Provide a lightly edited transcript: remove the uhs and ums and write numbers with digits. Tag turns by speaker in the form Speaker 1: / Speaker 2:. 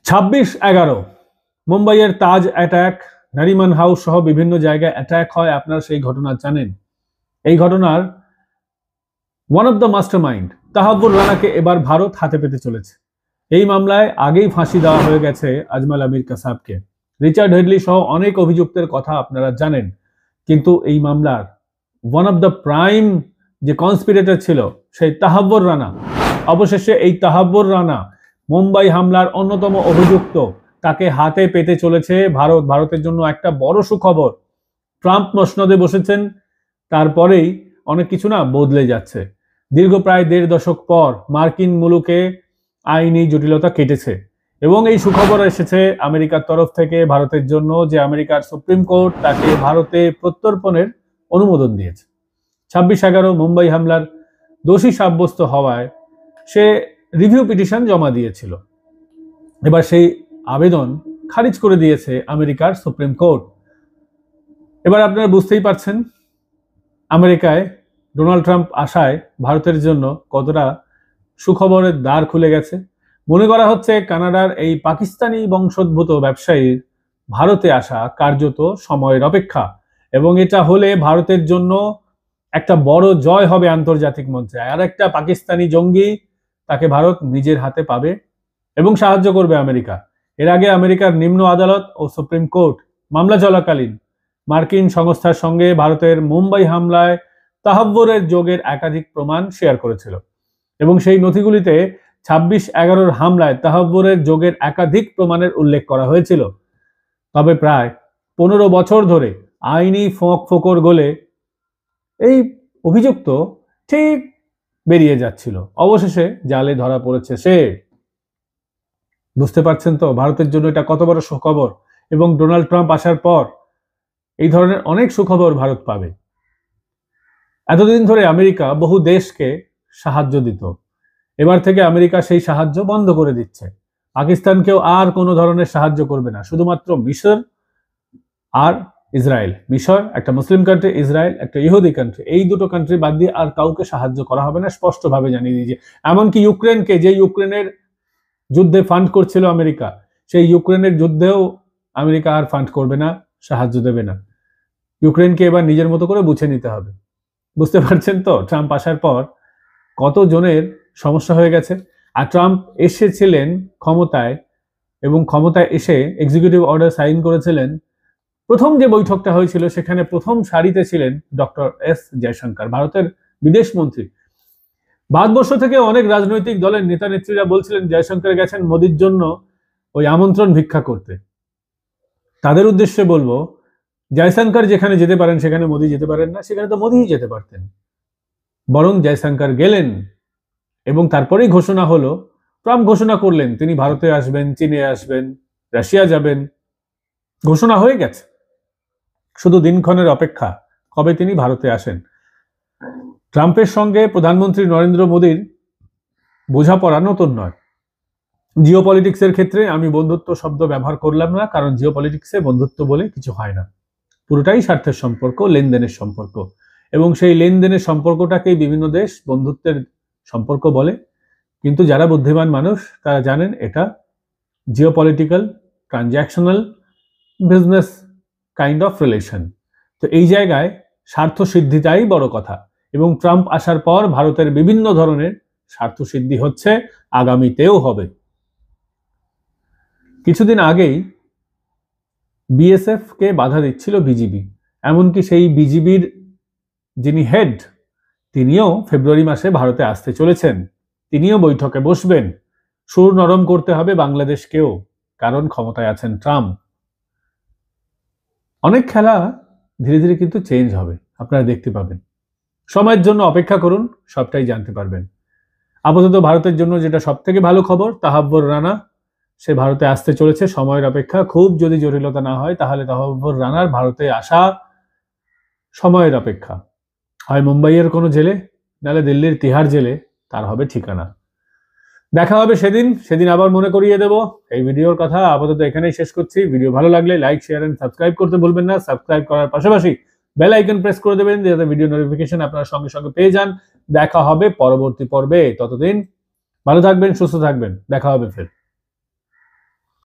Speaker 1: 26/11 মুম্বাইয়ের তাজ attack, Nariman house সহ বিভিন্ন জায়গায় অ্যাটাক হয়। আপনারা সেই ঘটনা জানেন। এই ঘটনার one of the master mind Tahawwur রানাকে এবার ভারত হাতে পেতে চলেছে। এই মামলায় আগেই ফাঁসি দেওয়া হয়ে গেছে আজমাল আমির কাসাবকে। রিচার্ড হেডলি সহ অনেক অভিযুক্তের কথা আপনারা জানেন, কিন্তু এই মামলার ওয়ান অফ দ্য প্রাইম যে কনস্পিরেটর ছিল সেই তাহাব্বুর রানা, অবশেষে এই তাহাব্বুর রানা মুম্বাই হামলার অন্যতম অভিযুক্ত, তাকে হাতে পেতে চলেছে ভারত। ভারতের জন্য একটা বড় সুখবর। ট্রাম্প মসনদে বসেছেন, তারপরেই অনেক কিছু বদলে যাচ্ছে। দীর্ঘ প্রায় 1.5 দশক পর মার্কিন মুলুকে আইনি জটিলতা কেটেছে এবং এই সুখবর এসেছে আমেরিকার তরফ থেকে ভারতের জন্য যে আমেরিকার সুপ্রিম কোর্ট তাকে ভারতে প্রত্যর্পণের অনুমোদন দিয়েছে। 26/11 মুম্বাই হামলার দোষী সাব্যস্ত হওয়ায় সে রিভিউ পিটিশন জমা দিয়েছিল। এবার সেই আবেদন খারিজ করে দিয়েছে আমেরিকার সুপ্রিম কোর্ট। এবার আপনারা বুঝতেই পারছেন আমেরিকায় ডোনাল্ড ট্রাম্প আসায় ভারতের জন্য কতটা সুখবরের দ্বার খুলে গেছে। মনে করা হচ্ছে কানাডার এই পাকিস্তানি বংশোদ্ভূত ব্যবসায়ীর ভারতে আসা কার্যত সময়ের অপেক্ষা, এবং এটা হলে ভারতের জন্য একটা বড় জয় হবে আন্তর্জাতিক মঞ্চে। আর একটা পাকিস্তানি জঙ্গি তাকে ভারত নিজের হাতে পাবে এবং সাহায্য করবে আমেরিকা। এর আগে আমেরিকার নিম্ন আদালত ও সুপ্রিম কোর্ট মামলা চলাকালীন মার্কিন সংস্থার সঙ্গে ভারতের মুম্বাই হামলায় তাহাব্বুরের যোগের একাধিক প্রমাণ শেয়ার করেছিল এবং সেই নথিগুলিতে 26/11 হামলায় তাহাব্বুরের যোগের একাধিক প্রমাণের উল্লেখ করা হয়েছিল। তবে প্রায় 15 বছর ধরে আইনি ফোঁক-ফোকর গলে এই অভিযুক্ত ঠিক বেরিয়ে যাচ্ছিল। অবশেষে জালে ধরা পড়েছে সে। বুঝতে পারছেন তো ভারতের জন্য এটা কত বড় সুখবর, এবং ডোনাল্ড ট্রাম্প আসার পর এই ধরনের অনেক সুখবর ভারত পাবে। এতদিন ধরে আমেরিকা বহু দেশকে সাহায্য দিত, এবার থেকে আমেরিকা সেই সাহায্য বন্ধ করে দিচ্ছে। পাকিস্তানকেও আর কোনো ধরনের সাহায্য করবে না, শুধুমাত্র মিশর আর ইসরায়েল। মিশর একটা মুসলিম কান্ট্রি, ইসরায়েল একটা ইহুদি কান্ট্রি, এই দুটো কান্ট্রি বাদ দিয়ে আর কাউকে সাহায্য করা হবে না, স্পষ্টভাবে জানিয়ে দিয়েছে। এমনকি ইউক্রেনকে, যে ইউক্রেনের যুদ্ধে ফান্ড করছিল আমেরিকা, সেই ইউক্রেনের যুদ্ধেও আমেরিকা আর ফান্ড করবে না, সাহায্য দেবে না। ইউক্রেনকে এবার নিজের মতো করে বুঝে নিতে হবে। বুঝতে পারছেন তো ট্রাম্প আসার পর কত জনের সমস্যা হয়ে গেছে। আর ট্রাম্প এসেছিলেন ক্ষমতায়, এবং ক্ষমতায় এসে এক্সিকিউটিভ অর্ডার সাইন করেছিলেন। প্রথম যে বৈঠকটা হয়েছিল সেখানে প্রথম সারিতে ছিলেন ডক্টর এস জয়শঙ্কর, ভারতের বিদেশ মন্ত্রী। ভারতবর্ষ থেকে অনেক রাজনৈতিক দলের নেতা নেত্রীরা বলছিলেন জয়শঙ্কর গেছেন মোদির জন্য ওই আমন্ত্রণ ভিক্ষা করতে। তাদের উদ্দেশ্যে বলবো, জয়শঙ্কর যেখানে যেতে পারেন সেখানে মোদি যেতে পারেন না, সেখানে তো মোদিই যেতে পারতেন। বরং জয়শঙ্কর গেলেন এবং তারপরেই ঘোষণা হলো, ট্রাম্প ঘোষণা করলেন তিনি ভারতে আসবেন, চীনে আসবেন, রাশিয়া যাবেন। ঘোষণা হয়ে গেছে, শুধু দিনক্ষণের অপেক্ষা কবে তিনি ভারতে আসেন। ট্রাম্পের সঙ্গে প্রধানমন্ত্রী নরেন্দ্র মোদীর বোঝাপড়া নতুন নয়। জিওপলিটিক্সের ক্ষেত্রে আমি বন্ধুত্ব শব্দ ব্যবহার করলাম না, কারণ জিওপলিটিক্সে বন্ধুত্ব বলে কিছু হয় না, পুরোটাই স্বার্থের সম্পর্ক, লেনদেনের সম্পর্ক। এবং সেই লেনদেনের সম্পর্কটাকেই বিভিন্ন দেশ বন্ধুত্বের সম্পর্ক বলে। কিন্তু যারা বুদ্ধিমান মানুষ তারা জানেন এটা geopolitical, transactional, business kind of relation. তো এই জায়গায় স্বার্থ সিদ্ধিটাই বড় কথা, এবং ট্রাম্প আসার পর ভারতের বিভিন্ন ধরনের স্বার্থ সিদ্ধি হচ্ছে, আগামীতেও হবে। কিছুদিন আগেই বিএসএফ কে বাধা দিচ্ছিল বিজিবি, এমনকি সেই বিজিবির যিনি হেড তিনিও ফেব্রুয়ারি মাসে ভারতে আসতে চলেছেন, তিনিও বৈঠকে বসবেন। সুর নরম করতে হবে বাংলাদেশকেও, কারণ ক্ষমতায় আছেন ট্রাম্প। অনেক খেলা ধীরে ধীরে কিন্তু চেঞ্জ হবে, আপনারা দেখতে পাবেন। সময়ের জন্য অপেক্ষা করুন, সবটাই জানতে পারবেন। আপাতত ভারতের জন্য যেটা সব থেকে ভালো খবর, তাহাব্বুর রানা সে ভারতে আসতে চলেছে, সময়ের অপেক্ষা। খুব যদি জটিলতা না হয় তাহলে তাহাব্বুর রানার ভারতে আসা সময়ের অপেক্ষা। হয় মুম্বাইয়ের কোনো জেলে, নাহলে দিল্লির তিহার জেলে তার হবে ঠিকানা। দেখা হবে সেদিন আবার মনে করিয়ে দেব এই ভিডিওর কথা। আপাতত এখানেই শেষ করছি। ভিডিও ভালো লাগলে লাইক, শেয়ার এন্ড সাবস্ক্রাইব করতে ভুলবেন না। সাবস্ক্রাইব করার পাশাপাশি বেল আইকন প্রেস করে দেবেন যাতে ভিডিও নোটিফিকেশন আপনারা সঙ্গে সঙ্গে পেয়ে যান। দেখা হবে পরবর্তী পর্বে, ততদিন ভালো থাকবেন, সুস্থ থাকবেন, দেখা হবে ফের।